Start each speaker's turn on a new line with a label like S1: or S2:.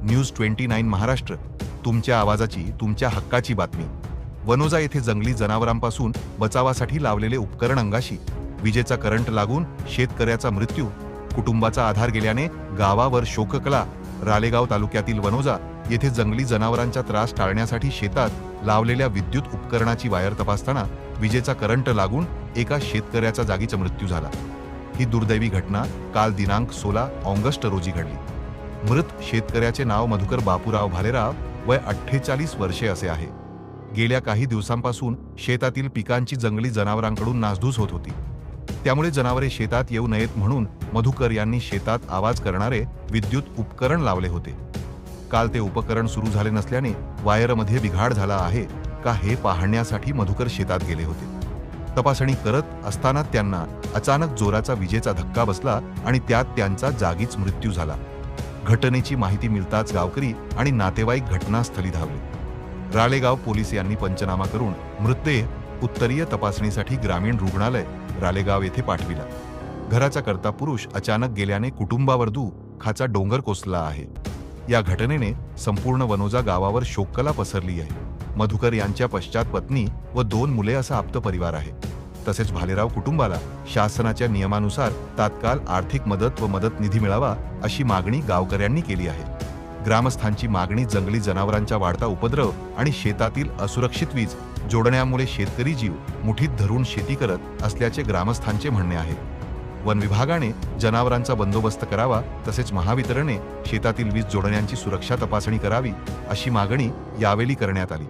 S1: News 29 Maharashtra, तुमच्या आवाजाची, तुमच्या हक्काची बातमी। वनोजा येथे जंगली जनावरांपासून बचावासाठी लावलेले उपकरण अंगाशी, विजेचा करंट लागून शेतकऱ्याचा मृत्यू, कुटुंबाचा आधार गेल्याने गावावर शोककळा। रालेगाव तालुक्यातील वनोजा येथे जंगली जनावरांचा त्रास टाळण्यासाठी शेतात लावलेल्या विद्युत उपकरणाची वायर तपासताना विजेचा करंट लागून एका शेतकऱ्याचा जागीच मृत्यू झाला। ही दुर्दैवी घटना काल दिनांक 16 ऑगस्ट रोजी घडली। मृत शेतकऱ्याचे नाव मधुकर बापूराव भालेराव, वय 48 वर्षे असे आहे। गेल्या काही दिवसांपासून शेतातील पिकांची जंगली जनावरांकडून नासधूस होत होती। त्यामुळे जनावरे शेतात येऊ नयेत म्हणून मधुकर यांनी शेतात आवाज करणारे विद्युत उपकरण लावले होते। काल ते उपकरण सुरू झाले नसल्याने वायरमध्ये बिघाड झाला आहे का हे पाहण्यासाठी मधुकर शेतात गेले होते। तपासणी करत असताना त्यांना अचानक जोराचा विजेचा धक्का बसला आणि त्यात त्यांचा जागीच मृत्यू झाला। घटनेची माहिती मिळताच गावकरी आणि नातेवाईक घटनास्थळी धावले। रालेगाव पोलीस यांनी पंचनामा करून मृतदेह उत्तरीय तपासणीसाठी ग्रामीण रुग्णालय रालेगाव येथे पाठविला। घराचा कर्ता पुरुष अचानक गेल्याने कुटुंबावर दुःखाचा डोंगर कोसळला आहे। या घटनेने संपूर्ण वनोजा गावावर शोककळा पसरली आहे। मधुकर यांच्या पश्चात पत्नी व 2 मुले असा आप्त परिवार आहे। तसेच भालेराव कुटुंबाला शासनाच्या नियमानुसार तात्काळ आर्थिक मदत व मदत निधी मिळावा अशी मागणी गावकऱ्यांनी केली आहे। ग्रामस्थांची मागणी जंगली जनावरांचा वाढता उपद्रव आणि शेतातील असुरक्षित वीज जोडण्यामुळे शेतकरी जीव मुठीत धरून शेती करत असल्याचे ग्रामस्थांचे म्हणणे आहे। वन विभागाने जनावरांचा बंदोबस्त करावा, तसेच महावितरणने शेतातील वीज जोडण्यांची सुरक्षा तपासणी करावी अशी मागणी यावेळी करण्यात आली।